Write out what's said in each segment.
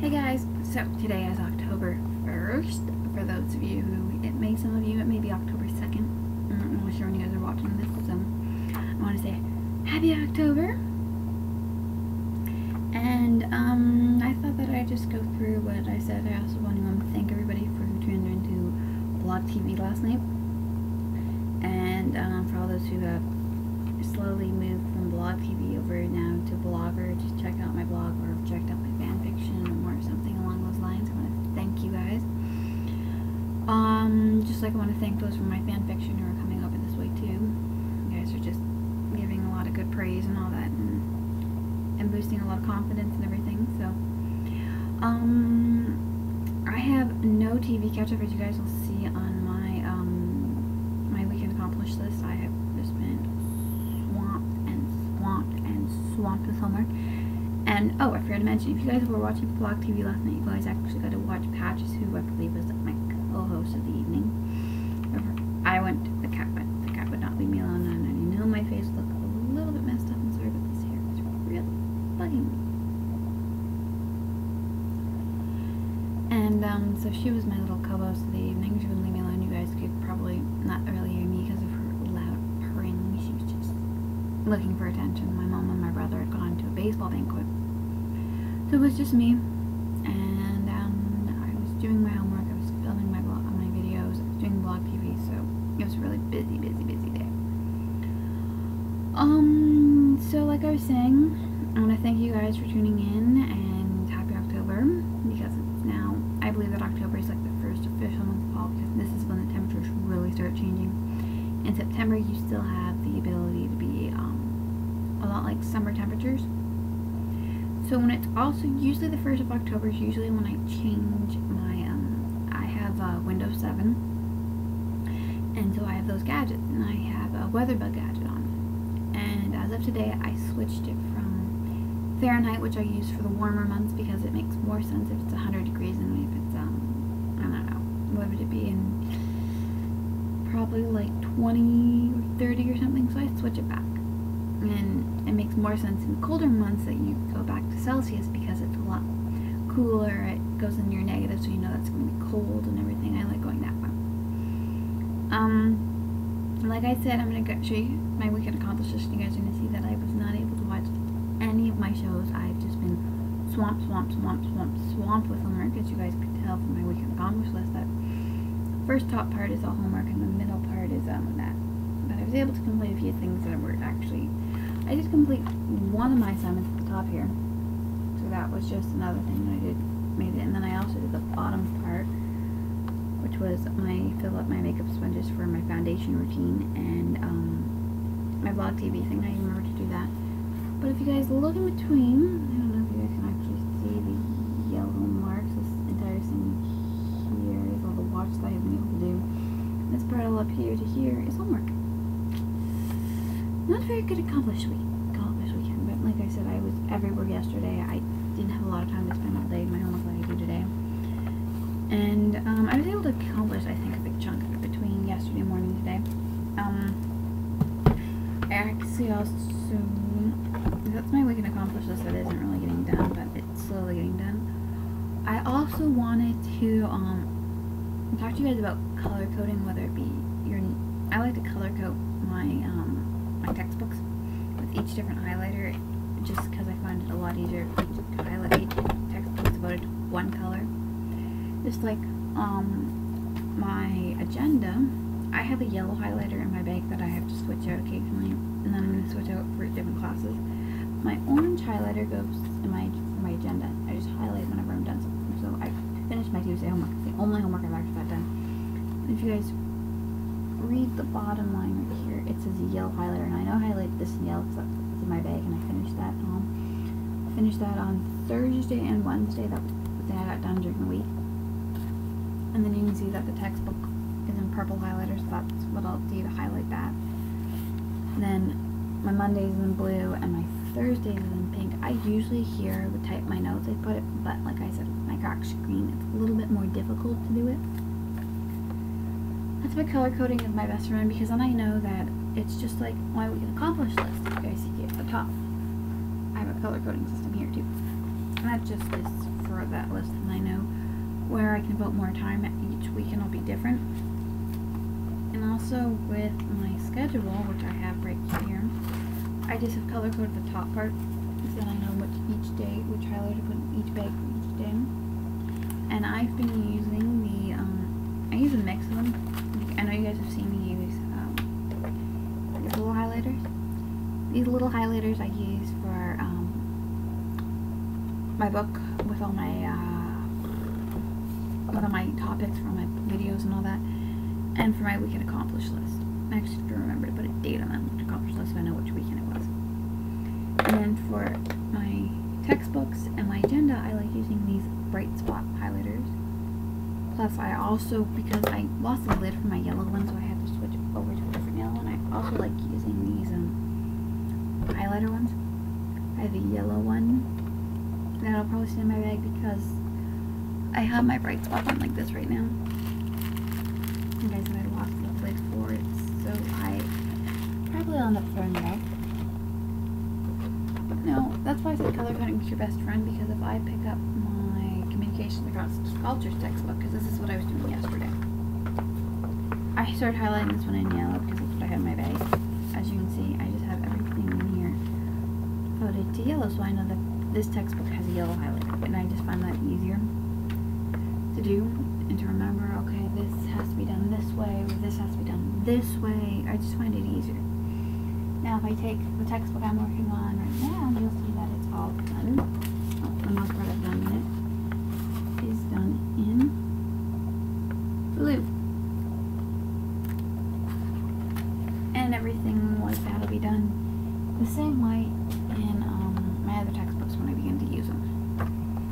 Hey guys, so today is October 1st. For those of you who, some of you, it may be October 2nd. I'm not sure when you guys are watching this, so I want to say Happy October. And I thought that I'd just go through what I said. I also want to thank everybody for who tuned into BlogTv last night. And for all those who have slowly moved from BlogTv over now to Blogger, just check out my blog or checked out my fanfiction or something along those lines. I want to thank you guys. Just like I want to thank those from my fanfiction who are coming over this way too. You guys are just giving a lot of good praise and all that, and boosting a lot of confidence and everything. So, I have no TV catch up, as you guys will see on my my weekend accomplished list. I have just been swamped with homework. And oh, I forgot to mention, if you guys were watching BlogTv last night, you guys actually got to watch Patches, who I believe was my co-host of the evening. I went, the cat would not leave me alone, and I know my face looked a little bit messed up. I'm sorry, but this hair is really bugging me. And so she was my little co-host of the evening. She wouldn't leave me alone. You guys could probably not really hear me because of her loud purring. She was just looking for attention. My mom and my brother had gone to a baseball banquet, so it was just me. And I was doing my homework. I was filming my videos. I was doing BlogTv, so it was a really busy day. So like I was saying, I want to thank you guys for tuning in, and happy October, because it's now, I believe that October is like the first official month of fall, because this is when the temperatures really start changing. In September, you still have the ability to be a lot like summer temperatures. So when it's also, usually the 1st of October is usually when I change my, I have Windows 7, and so I have those gadgets, and I have a WeatherBug gadget on. And as of today, I switched it from Fahrenheit, which I use for the warmer months, because it makes more sense if it's 100 degrees than if it's, I don't know, what would it be, in probably like 20 or 30 or something, so I switch it back. And it makes more sense in colder months that you go back to Celsius, because it's a lot cooler. It goes in your negative, so you know that's going to be cold and everything. I like going that way. Like I said, I'm going to show you my weekend accomplishments. You guys are going to see that I was not able to watch any of my shows. I've just been swamped with homework, as you guys could tell from my weekend accomplished list. That first top part is all homework, and the middle part is that. But I was able to complete a few things that were actually, I did complete one of my assignments at the top here, so that was just another thing that I made it. And then I also did the bottom part, which was fill up my makeup sponges for my foundation routine, and my BlogTv thing. I remember to do that. But if you guys look in between, I don't know if you guys can actually see the yellow marks. This entire thing here is all the watch that I have been able to do. This part all up here to here is homework. Not very good accomplished weekend, but like I said, I was everywhere yesterday. I didn't have a lot of time to spend all day my homework like I do today. And I was able to accomplish, I think, a big chunk of it between yesterday morning and today. I actually also, that's my weekend accomplished list that isn't really getting done, but it's slowly getting done. I also wanted to talk to you guys about color coding, whether it be I like to color code my my textbooks with each different highlighter, just because I find it a lot easier to highlight each textbook devoted to one color. Just like my agenda, I have a yellow highlighter in my bag that I have to switch out occasionally, and then I'm going to switch out for different classes. My orange highlighter goes in for my agenda. I just highlight whenever I'm done something. So I finished my Tuesday homework. It's the only homework I've actually got done. And if you guys read the bottom line right here, it says a yellow highlighter, and I know I highlighted this in yellow because that's in my bag, and I finished that on Thursday and Wednesday. That was the thing I got done during the week. And then you can see that the textbook is in purple highlighters, so that's what I'll do to highlight that. And then my Mondays is in blue, and my Thursdays is in pink. I usually here would type my notes, I put it, but like I said, with my cracked screen, it's a little bit more difficult to do it. That's why color coding is my best friend, because then I know that it's just like my weekend accomplished list. You guys see at the top, I have a color coding system here too, and that just is for that list, and I know where I can devote more time each week, and it'll be different. And also with my schedule, which I have right here, I just have color coded the top part, so that I know which highlighter to put in each bag for each day. And I've been using I use a mix of them. I know you guys have seen me use these little highlighters. These little highlighters I use for my book with all my topics for my videos and all that, and for my weekend accomplished list. I actually have to remember to put a date on that weekend accomplished list so I know which weekend it was. And then for my textbooks and my agenda, I like using these bright spot highlighters. Plus, I also, because I lost the lid for my yellow one, so I had to switch over to a different yellow one. I also like using these highlighter ones. I have a yellow one that'll probably stay in my bag because I have my bright spot one like this right now. You guys said I lost the lid for it, so I probably will end up throwing it out. No, that's why I said color coding is your best friend, because if I pick up my Communications Across Cultures textbook, because this is what I was doing yesterday, I started highlighting this one in yellow because that's what I had in my bag. As you can see, I just have everything in here coded to yellow, so I know that this textbook has a yellow highlighter, and I just find that easier to do and to remember. Okay, this has to be done this way, or this has to be done this way. I just find it easier. Now, if I take the textbook I'm working on right now, you'll see that it's all done. Oh, the most part I've done in it is done in blue. And everything like that will be done the same way in my other textbooks when I begin to use them.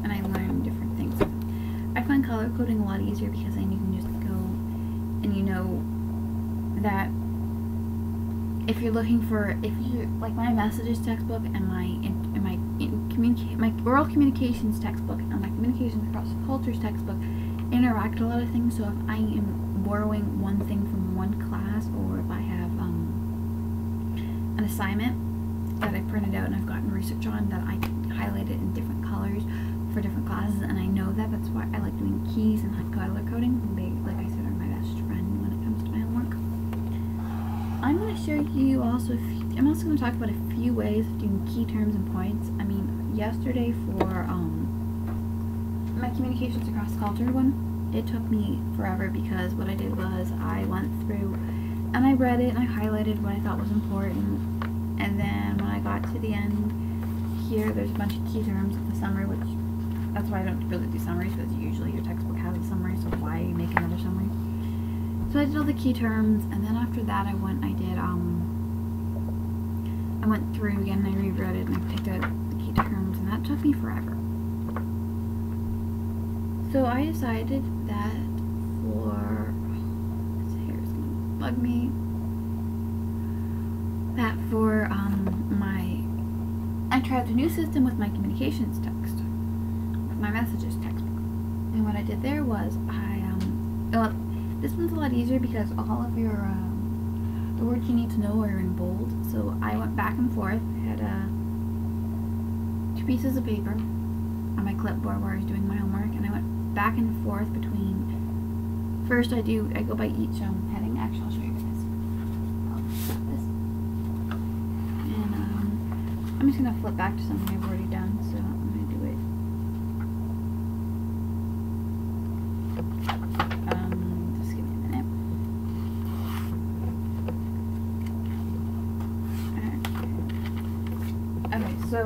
And I learn different things. I find color coding a lot easier because then you can just go and you know that if you're looking for, like my messages textbook and my oral communications textbook and my Communications Across Cultures textbook interact a lot of things. So if I am borrowing one thing from one class, or if I have an assignment that I printed out and I've gotten research on, that I can highlight it in different colors for different classes, and I know that. That's why I like doing keys and color coding. They, like I said, are my best friend when it comes to my homework. I'm going to show you also, I'm also going to talk about a few ways of doing key terms and points. I mean, yesterday for my Communications Across Culture one, it took me forever because what I did was I went through and I read it and I highlighted what I thought was important, and then when I got to the end here, there's a bunch of key terms of the summary, which that's why I don't really do summaries, because usually your textbook has a summary, so why make another summary? So I did all the key terms, and then after that I went through again and I reread it and I picked out the key terms, and that took me forever. So I decided that for, this hair is going to bug me, that for I tried a new system with my communications text, with my messages textbook. And what I did there was this one's a lot easier because all of your the words you need to know are in bold. So I went back and forth. I had 2 pieces of paper on my clipboard where I was doing my homework, and I went back and forth between. First, I go by each heading. Actually, I'll show you guys. I'll stop this, and I'm just gonna flip back to something I've already done. So I'm gonna do it. Just give me a minute. Okay, so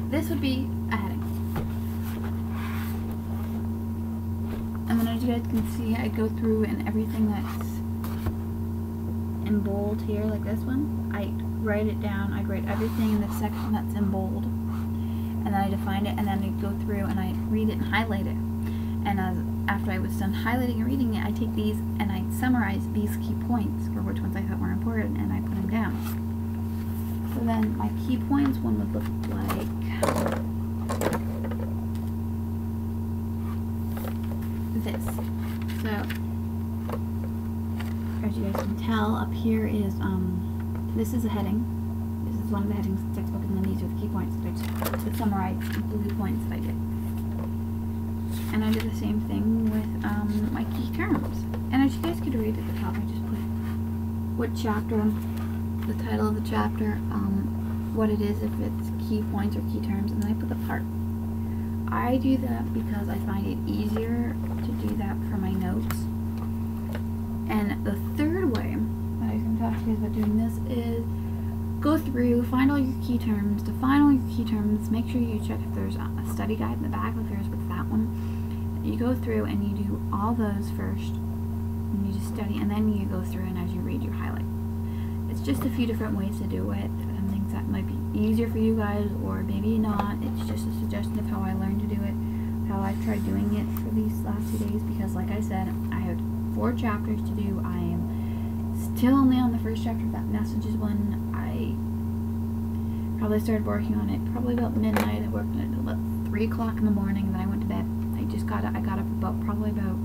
this would be a heading. And then as you guys can see, I go through and everything that's in bold here, like this one, I write it down. I write everything in the section that's in bold, and then I define it, and then I go through and I read it and highlight it. And after I was done highlighting and reading it, I take these and I summarize these key points, or which ones I thought were important, and I put them down. So then my key points one would look like this. So as you guys can tell, up here is this is a heading. This is one of the headings of the textbook, and then these are the key points that I just summarize the blue points that I did. And I did the same thing with my key terms. And as you guys could read at the top, I just put what chapter, the title of the chapter, what it is, if it's key points or key terms, and then I put the part. I do that because I find it easier to do that for my notes. And the third way that I was going to talk to you guys about doing this is go through, find all your key terms, define all your key terms, make sure you check if there's a study guide in the back, like there's with that one. You go through and you do all those first, and you just study, and then you go through and as you read, you highlight. It's just a few different ways to do it, and things that might be easier for you guys, or maybe not. It's just a suggestion of how I learned to do it, how I've tried doing it for these last 2 days, because like I said, I have 4 chapters to do. I am still only on the first chapter of that messages one. I probably started working on it probably about midnight. I worked on it until about 3 o'clock in the morning, and then I went to bed. I got up about probably about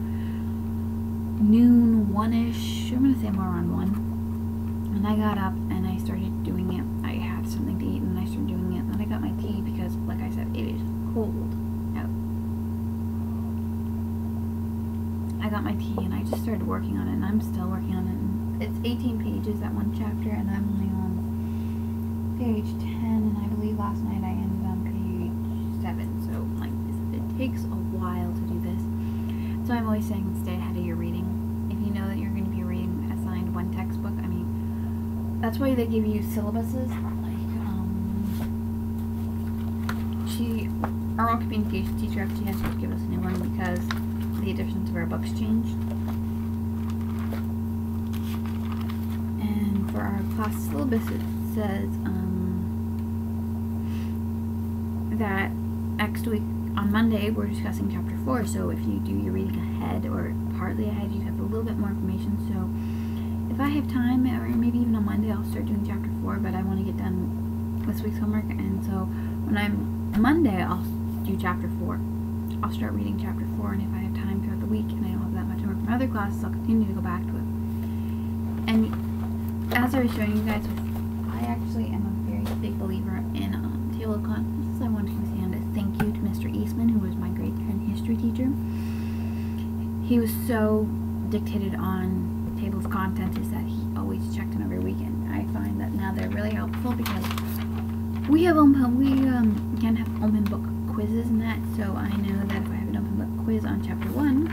noon, 1-ish. I'm gonna say more around 1. And I got up and I started doing it. I had something to eat and I started doing it. And then I got my tea because, like I said, it is cold out. I got my tea and I just started working on it, and I'm still working on it. And it's 18 pages, that one chapter, and I'm only on page 10, and I believe last night I ended on page 7. So, like, it takes a while to do this. So I'm always saying stay ahead of your reading. If you know that you're going to be reading assigned one textbook, I mean, that's why they give you syllabuses. Like, our oral communication teacher actually has to give us a new one because the editions of our books changed. And for our class syllabus, it says that next week on Monday we're discussing chapter 4. So if you do your reading ahead or partly ahead, you have a little bit more information. So if I have time, or maybe even on Monday, I'll start doing chapter 4, but I want to get done this week's homework, and so when I'm Monday, I'll do chapter 4. I'll start reading chapter 4, and if I have time throughout the week and I don't have that much homework from other classes, I'll continue to go back to it. And as I was showing you guys, I actually am a very big believer in table of contents. I want to extend a thank you to Mr. Eastman, who was my grade 10 history teacher. He was so dictated on table of contents is that he always checked them every weekend. I find that now they're really helpful because we have can have open book quizzes and that, so I know that if I have an open book quiz on chapter 1,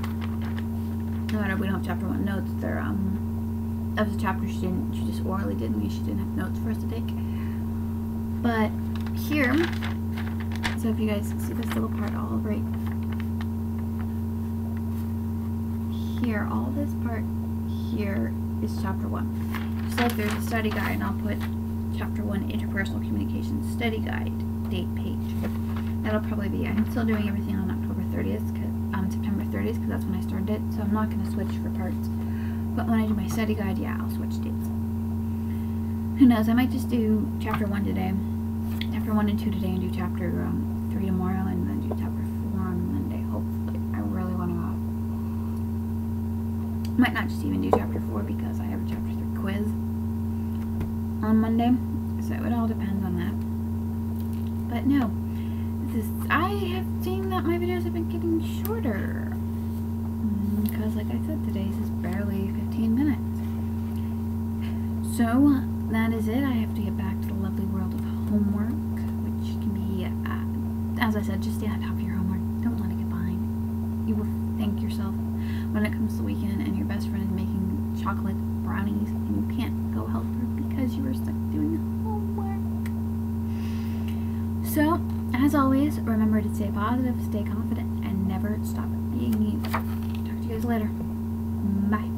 no matter we don't have chapter 1 notes, they're of the chapter she just orally did, and she didn't have notes for us to take. But here, so if you guys see this little part all right here, all this part here is chapter 1. Just like there's a study guide, and I'll put chapter 1 interpersonal communication study guide date page. That'll probably be, I'm still doing everything on September 30th because that's when I started it, so I'm not going to switch for parts. But when I do my study guide, yeah, I'll switch dates. Who knows, I might just do chapter 1 today, chapter 1 and 2 today, and do chapter 3 tomorrow, and then do chapter 4 on Monday, hopefully. I really want to might not just even do chapter 4 because I have a chapter 3 quiz on Monday, so it all depends on that. But no, I have seen that my videos have been getting shorter because, like I said, today's is barely 15 minutes. So that is it. I have to get back to the lovely world of homework, which can be, as I said, just stay on top of your homework. Don't let it get behind. You will thank yourself when it comes to the weekend and your best friend is making chocolate brownies and you can't go help her because you were stuck doing homework. So, as always, remember to stay positive, stay confident, and never stop being you. Talk to you guys later. Bye.